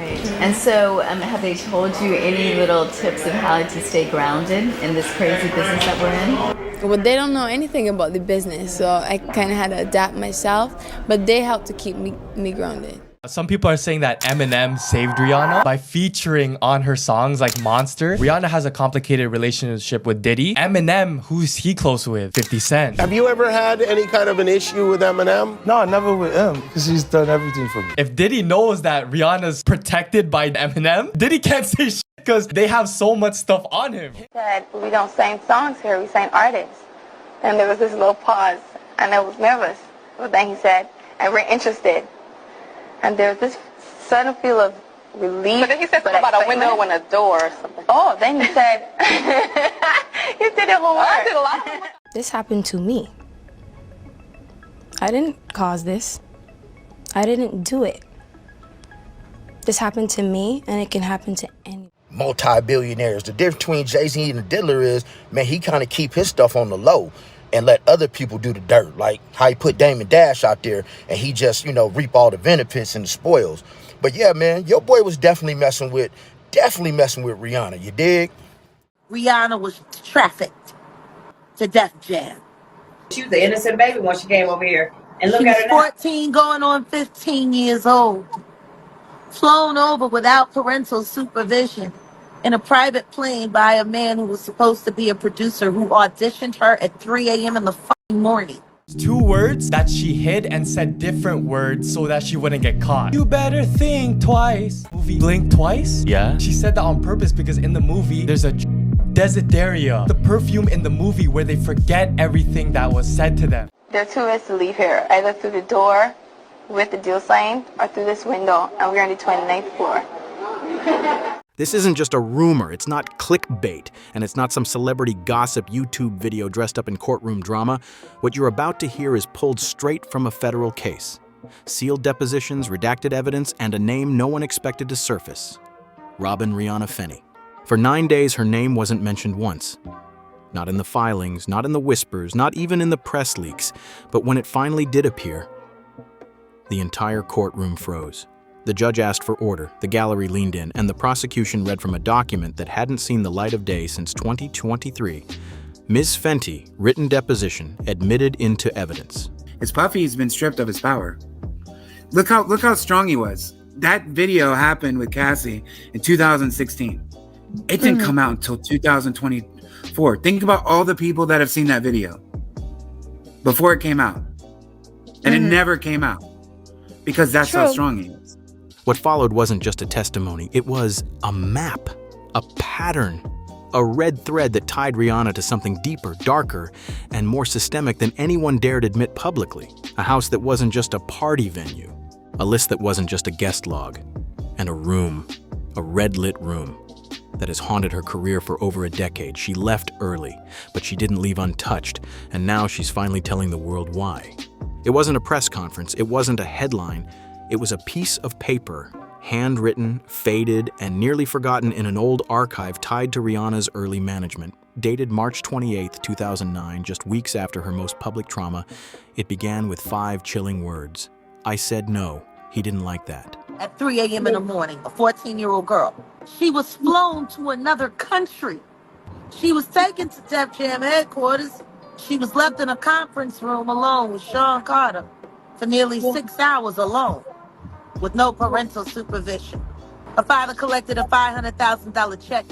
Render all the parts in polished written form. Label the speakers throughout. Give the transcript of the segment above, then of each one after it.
Speaker 1: Right. And so have they told you any little tips of how to stay grounded in this crazy business that we're in?
Speaker 2: Well, they don't know anything about the business, so I kind of had to adapt myself, but they helped to keep me grounded.
Speaker 3: Some people are saying that Eminem saved Rihanna by featuring on her songs like Monster. Rihanna has a complicated relationship with Diddy. Eminem, who's he close with? 50 Cent.
Speaker 4: Have you ever had any kind of an issue with Eminem?
Speaker 5: No, never with him, because he's done everything for me.
Speaker 3: If Diddy knows that Rihanna's protected by Eminem, Diddy can't say shit because they have so much stuff on him.
Speaker 6: He said, we don't sing songs here, we sing artists. And there was this little pause, and I was nervous. But then he said, and we're interested. And there's this sudden feel of relief.
Speaker 7: But then he said something about a window and a door or something.
Speaker 6: Oh, then he said, you did it whole word.
Speaker 7: I did a lot.
Speaker 2: This happened to me. I didn't cause this. I didn't do it. This happened to me, and it can happen to anyone.
Speaker 8: Multi-billionaires. The difference between Jay-Z and the Diddler is, man, he kind of keep his stuff on the low and let other people do the dirt, like how he put Damon Dash out there and he just, reap all the benefits and the spoils. But yeah, man, your boy was definitely messing with Rihanna, you dig?
Speaker 9: Rihanna was trafficked to Def Jam.
Speaker 10: She was an innocent baby when she came over here. And look
Speaker 9: She
Speaker 10: at
Speaker 9: was
Speaker 10: her now.
Speaker 9: 14 going on 15 years old, flown over without parental supervision in a private plane by a man who was supposed to be a producer who auditioned her at 3 a.m. in the fucking morning.
Speaker 3: 2 words that she hid and said different words so that she wouldn't get caught. You better think twice. Movie Blink Twice? Yeah. She said that on purpose because in the movie, there's a Desideria, the perfume in the movie where they forget everything that was said to them.
Speaker 6: There are 2 ways to leave here, either through the door with the deal sign or through this window, and we're on the 29th floor.
Speaker 11: This isn't just a rumor, it's not clickbait, and it's not some celebrity gossip YouTube video dressed up in courtroom drama. What you're about to hear is pulled straight from a federal case. Sealed depositions, redacted evidence, and a name no one expected to surface. Robin Rihanna Finney. For 9 days, her name wasn't mentioned once. Not in the filings, not in the whispers, not even in the press leaks. But when it finally did appear, the entire courtroom froze. The judge asked for order, the gallery leaned in, and the prosecution read from a document that hadn't seen the light of day since 2023. Ms. Fenty, written deposition, admitted into evidence.
Speaker 12: His Puffy's been stripped of his power. Look how strong he was. That video happened with Cassie in 2016. It didn't come out until 2024. Think about all the people that have seen that video before it came out. And it never came out because that's how strong he is.
Speaker 11: What followed wasn't just a testimony, it was a map, a pattern, a red thread that tied Rihanna to something deeper, darker, and more systemic than anyone dared admit publicly. A house that wasn't just a party venue, a list that wasn't just a guest log, and a room, a red-lit room that has haunted her career for over a decade. She left early, but she didn't leave untouched, and now she's finally telling the world why. It wasn't a press conference, it wasn't a headline, it was a piece of paper, handwritten, faded, and nearly forgotten in an old archive tied to Rihanna's early management. Dated March 28, 2009, just weeks after her most public trauma, it began with 5 chilling words. I said no, he didn't like that.
Speaker 9: At 3 a.m. in the morning, a 14-year-old girl. She was flown to another country. She was taken to Def Jam headquarters. She was left in a conference room alone with Sean Carter for nearly 6 hours alone, with no parental supervision. Her father collected a $500,000 check.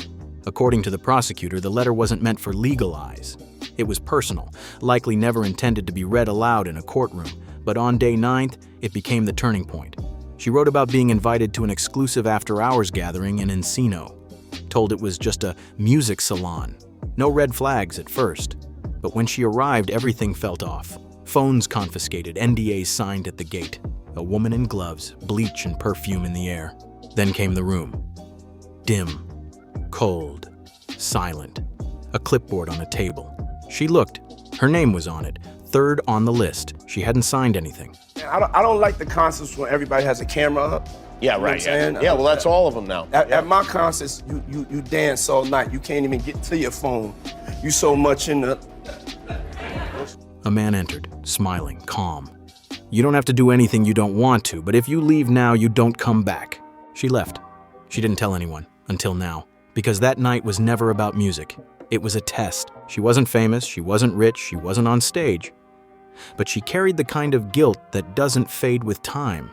Speaker 11: According to the prosecutor, the letter wasn't meant for legal eyes. It was personal, likely never intended to be read aloud in a courtroom. But on day 9th, it became the turning point. She wrote about being invited to an exclusive after-hours gathering in Encino. Told it was just a music salon. No red flags at first. But when she arrived, everything felt off. Phones confiscated, NDAs signed at the gate. A woman in gloves, bleach and perfume in the air. Then came the room. Dim, cold, silent. A clipboard on a table. She looked. Her name was on it. 3rd on the list. She hadn't signed anything.
Speaker 4: I don't like the concerts when everybody has a camera up.
Speaker 13: Yeah, right. Yeah, well, that's all of them now.
Speaker 4: At my concerts, you dance all night. You can't even get to your phone. You so much in the...
Speaker 11: A man entered, smiling, calm. You don't have to do anything you don't want to, but if you leave now, you don't come back. She left. She didn't tell anyone, until now, because that night was never about music. It was a test. She wasn't famous, she wasn't rich, she wasn't on stage. But she carried the kind of guilt that doesn't fade with time.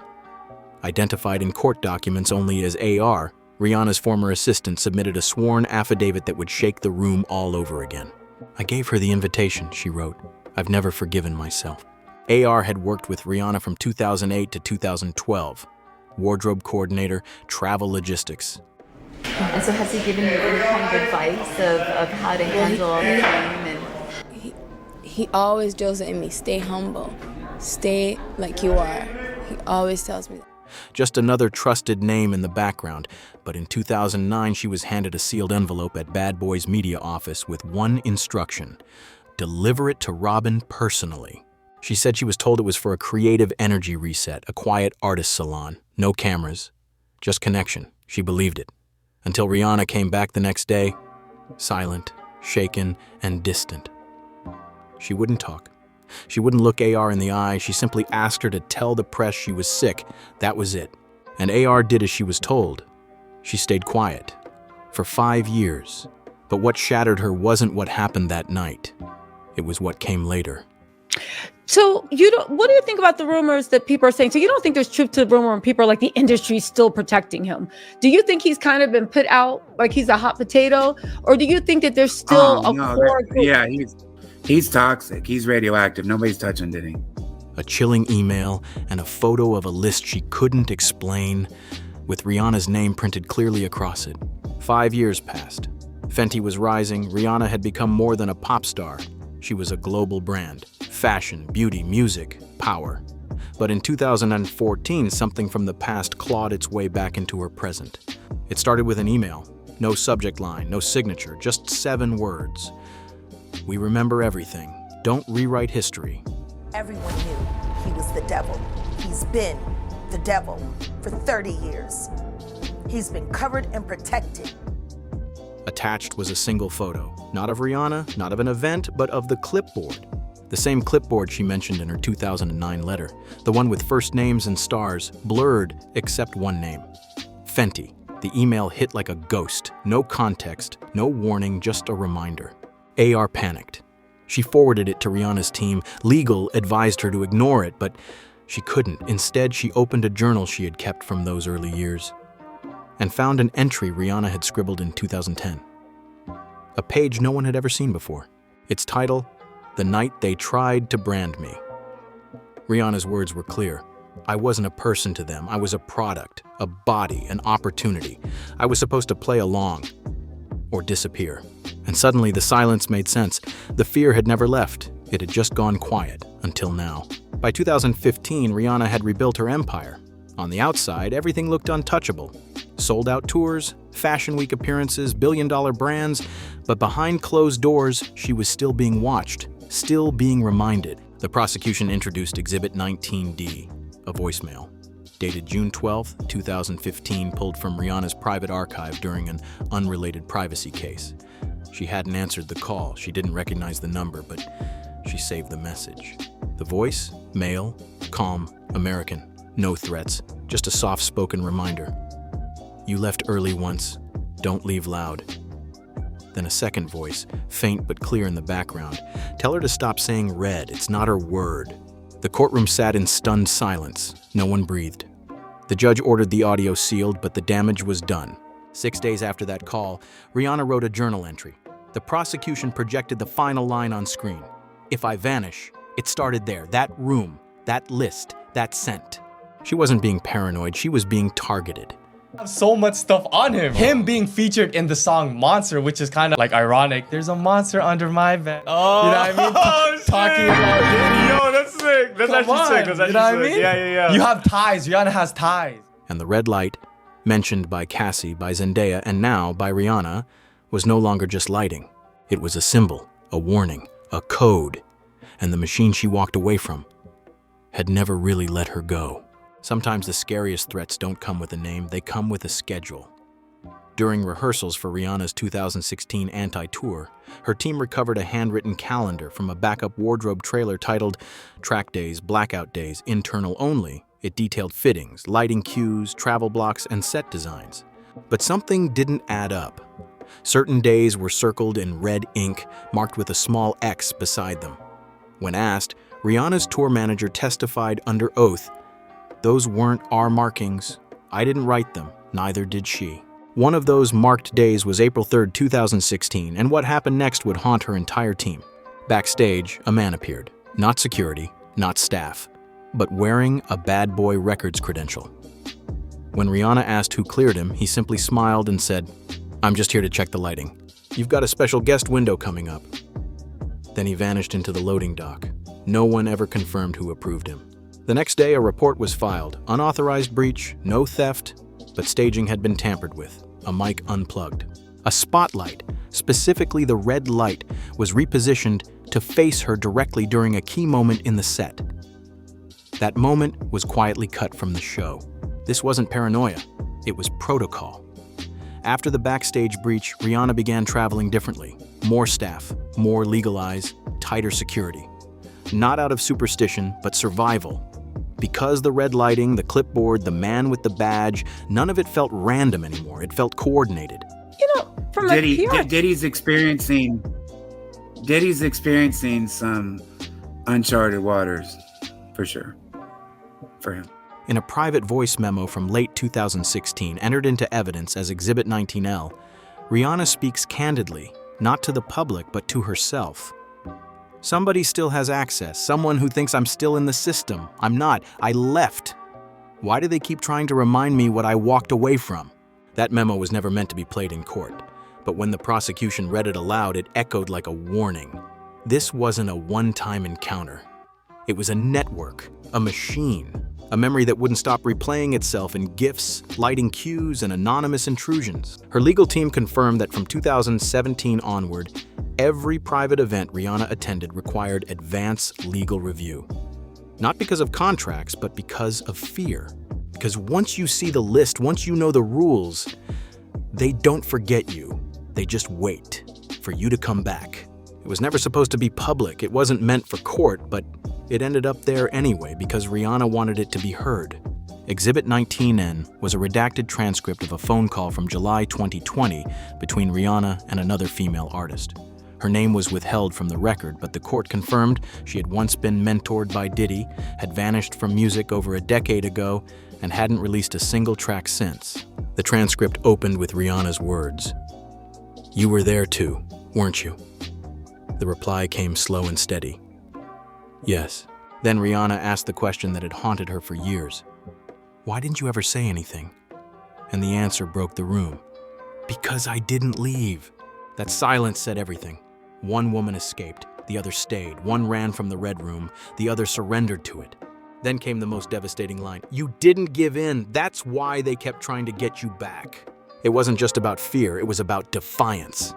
Speaker 11: Identified in court documents only as AR, Rihanna's former assistant submitted a sworn affidavit that would shake the room all over again. I gave her the invitation, she wrote. I've never forgiven myself. AR had worked with Rihanna from 2008 to 2012. Wardrobe coordinator, travel logistics.
Speaker 1: And so has he given you any kind of advice of how to handle all the fame? And
Speaker 2: He always drills it in me, stay humble, stay like you are. He always tells me that.
Speaker 11: Just another trusted name in the background, but in 2009 she was handed a sealed envelope at Bad Boy's media office with one instruction: deliver it to Robin personally. She said she was told it was for a creative energy reset, a quiet artist salon, no cameras, just connection. She believed it. Until Rihanna came back the next day, silent, shaken, and distant. She wouldn't talk. She wouldn't look AR in the eye. She simply asked her to tell the press she was sick. That was it. And AR did as she was told. She stayed quiet for 5 years. But what shattered her wasn't what happened that night. It was what came later.
Speaker 14: So what do you think about the rumors that people are saying? So you don't think there's truth to the rumor and people are like the industry's still protecting him? Do you think he's kind of been put out like he's a hot potato? Or do you think that there's still core group?
Speaker 12: Yeah, he's toxic. He's radioactive. Nobody's touching Diddy.
Speaker 11: A chilling email and a photo of a list she couldn't explain, with Rihanna's name printed clearly across it. 5 years passed. Fenty was rising. Rihanna had become more than a pop star. She was a global brand. Fashion, beauty, music, power. But in 2014, something from the past clawed its way back into her present. It started with an email. No subject line, no signature, just 7 words. We remember everything. Don't rewrite history.
Speaker 15: Everyone knew he was the devil. He's been the devil for 30 years. He's been covered and protected.
Speaker 11: Attached was a single photo, not of Rihanna, not of an event, but of the clipboard. The same clipboard she mentioned in her 2009 letter, the one with first names and stars, blurred except one name, Fenty. The email hit like a ghost, no context, no warning, just a reminder. AR panicked. She forwarded it to Rihanna's team. Legal advised her to ignore it, but she couldn't. Instead, she opened a journal she had kept from those early years and found an entry Rihanna had scribbled in 2010. A page no one had ever seen before. Its title, The Night They Tried to Brand Me. Rihanna's words were clear. I wasn't a person to them. I was a product, a body, an opportunity. I was supposed to play along or disappear. And suddenly the silence made sense. The fear had never left. It had just gone quiet until now. By 2015, Rihanna had rebuilt her empire. On the outside, everything looked untouchable. Sold-out tours, fashion week appearances, billion-dollar brands, but behind closed doors, she was still being watched, still being reminded. The prosecution introduced Exhibit 19D, a voicemail, dated June 12, 2015, pulled from Rihanna's private archive during an unrelated privacy case. She hadn't answered the call. She didn't recognize the number, but she saved the message. The voice, male, calm, American, no threats, just a soft-spoken reminder. You left early once, don't leave loud. Then a second voice, faint but clear in the background. Tell her to stop saying red, it's not her word. The courtroom sat in stunned silence. No one breathed. The judge ordered the audio sealed, but the damage was done. 6 days after that call, Rihanna wrote a journal entry. The prosecution projected the final line on screen. If I vanish, it started there, that room, that list, that scent. She wasn't being paranoid, she was being targeted.
Speaker 3: So much stuff on him. Him being featured in the song Monster, which is kind of like ironic. There's a monster under my bed. Oh, you know what I mean? Talking about Diddy.
Speaker 13: Yo, that's sick. That's actually sick. That's actually
Speaker 3: you know what I
Speaker 13: sick.
Speaker 3: mean?
Speaker 13: Yeah.
Speaker 3: You have ties. Rihanna has ties.
Speaker 11: And the red light, mentioned by Cassie, by Zendaya, and now by Rihanna, was no longer just lighting. It was a symbol, a warning, a code. And the machine she walked away from had never really let her go. Sometimes the scariest threats don't come with a name, they come with a schedule. During rehearsals for Rihanna's 2016 anti-tour, her team recovered a handwritten calendar from a backup wardrobe trailer titled Track Days, Blackout Days, Internal Only. It detailed fittings, lighting cues, travel blocks, and set designs. But something didn't add up. Certain days were circled in red ink, marked with a small X beside them. When asked, Rihanna's tour manager testified under oath, "Those weren't our markings. I didn't write them, neither did she." One of those marked days was April 3, 2016, and what happened next would haunt her entire team. Backstage, a man appeared. Not security, not staff, but wearing a Bad Boy Records credential. When Rihanna asked who cleared him, he simply smiled and said, "I'm just here to check the lighting. You've got a special guest window coming up." Then he vanished into the loading dock. No one ever confirmed who approved him. The next day, a report was filed. Unauthorized breach, no theft, but staging had been tampered with. A mic unplugged. A spotlight, specifically the red light, was repositioned to face her directly during a key moment in the set. That moment was quietly cut from the show. This wasn't paranoia, it was protocol. After the backstage breach, Rihanna began traveling differently. More staff, more legal eyes, tighter security. Not out of superstition, but survival. Because the red lighting, the clipboard, the man with the badge, none of it felt random anymore. It felt coordinated.
Speaker 14: You know, from
Speaker 12: Diddy's experiencing some uncharted waters, for sure, for him.
Speaker 11: In a private voice memo from late 2016, entered into evidence as Exhibit 19L, Rihanna speaks candidly, not to the public, but to herself. Somebody still has access, someone who thinks I'm still in the system. I'm not. I left. Why do they keep trying to remind me what I walked away from? That memo was never meant to be played in court, but when the prosecution read it aloud, it echoed like a warning. This wasn't a one-time encounter. It was a network, a machine, a memory that wouldn't stop replaying itself in gifs, lighting cues, and anonymous intrusions. Her legal team confirmed that from 2017 onward, every private event Rihanna attended required advance legal review. Not because of contracts, but because of fear. Because once you see the list, once you know the rules, they don't forget you. They just wait for you to come back. It was never supposed to be public. It wasn't meant for court, but it ended up there anyway because Rihanna wanted it to be heard. Exhibit 19N was a redacted transcript of a phone call from July 2020 between Rihanna and another female artist. Her name was withheld from the record, but the court confirmed she had once been mentored by Diddy, had vanished from music over a decade ago, and hadn't released a single track since. The transcript opened with Rihanna's words. "You were there too, weren't you?" The reply came slow and steady. "Yes." Then Rihanna asked the question that had haunted her for years. "Why didn't you ever say anything?" And the answer broke the room. "Because I didn't leave." That silence said everything. One woman escaped, the other stayed. One ran from the red room, the other surrendered to it. Then came the most devastating line. "You didn't give in. That's why they kept trying to get you back." It wasn't just about fear, it was about defiance.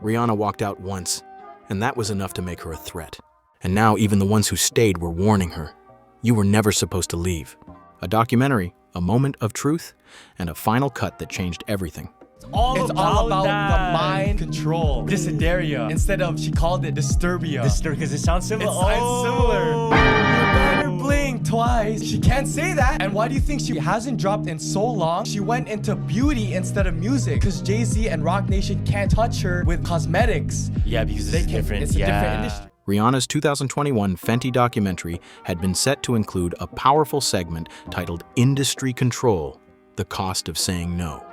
Speaker 11: Rihanna walked out once, and that was enough to make her a threat. And now even the ones who stayed were warning her. You were never supposed to leave. A documentary, a moment of truth, and a final cut that changed everything.
Speaker 3: It's all about the mind control. Dysdaria. Instead of, she called it disturbia.
Speaker 13: Because it sounds similar.
Speaker 3: It sounds similar. You better blink twice. She can't say that. And why do you think she hasn't dropped in so long? She went into beauty instead of music. Because Jay-Z and Rock Nation can't touch her with cosmetics.
Speaker 13: Yeah, because it's different.
Speaker 3: It's a different industry.
Speaker 11: Rihanna's 2021 Fenty documentary had been set to include a powerful segment titled Industry Control, The Cost of Saying No.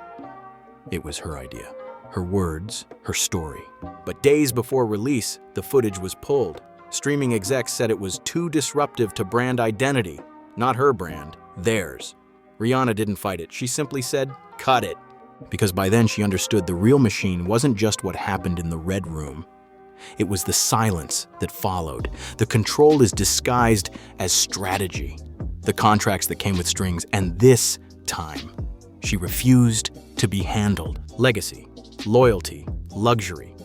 Speaker 11: It was her idea, her words, her story. But days before release, the footage was pulled. Streaming execs said it was too disruptive to brand identity. Not her brand, theirs. Rihanna didn't fight it. She simply said, "Cut it." Because by then she understood the real machine wasn't just what happened in the red room. It was the silence that followed. The control is disguised as strategy. The contracts that came with strings, and this time, she refused to be handled. Legacy, loyalty, luxury.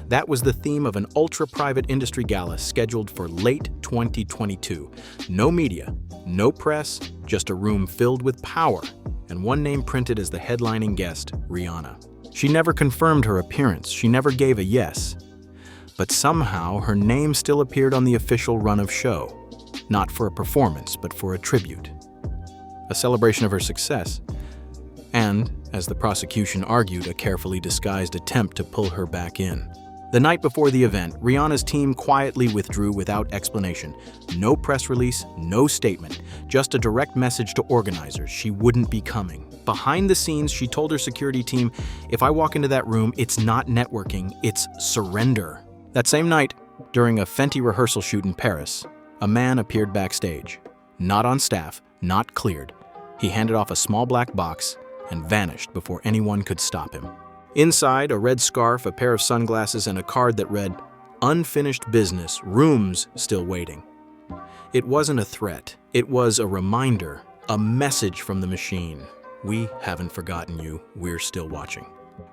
Speaker 11: That was the theme of an ultra-private industry gala scheduled for late 2022. No media, no press, just a room filled with power, and one name printed as the headlining guest, Rihanna. She never confirmed her appearance. She never gave a yes. But somehow her name still appeared on the official run of show. Not for a performance, but for a tribute. a celebration of her success, and, as the prosecution argued, a carefully disguised attempt to pull her back in. The night before the event, Rihanna's team quietly withdrew without explanation. No press release, no statement, just a direct message to organizers she wouldn't be coming. Behind the scenes, she told her security team, "If I walk into that room, it's not networking, it's surrender." That same night, during a Fenty rehearsal shoot in Paris, a man appeared backstage. Not on staff, not cleared. He handed off a small black box and vanished before anyone could stop him. Inside, a red scarf, a pair of sunglasses, and a card that read, "Unfinished business, rooms still waiting." It wasn't a threat. It was a reminder, a message from the machine. We haven't forgotten you. We're still watching.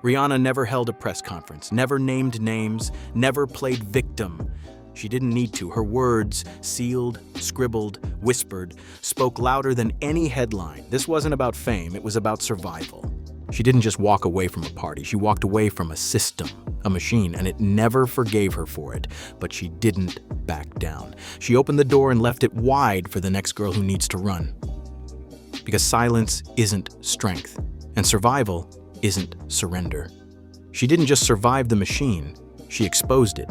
Speaker 11: Rihanna never held a press conference, never named names, never played victim. She didn't need to. Her words, sealed, scribbled, whispered, spoke louder than any headline. This wasn't about fame. It was about survival. She didn't just walk away from a party. She walked away from a system, a machine, and it never forgave her for it. But she didn't back down. She opened the door and left it wide for the next girl who needs to run. Because silence isn't strength, and survival isn't surrender. She didn't just survive the machine, she exposed it.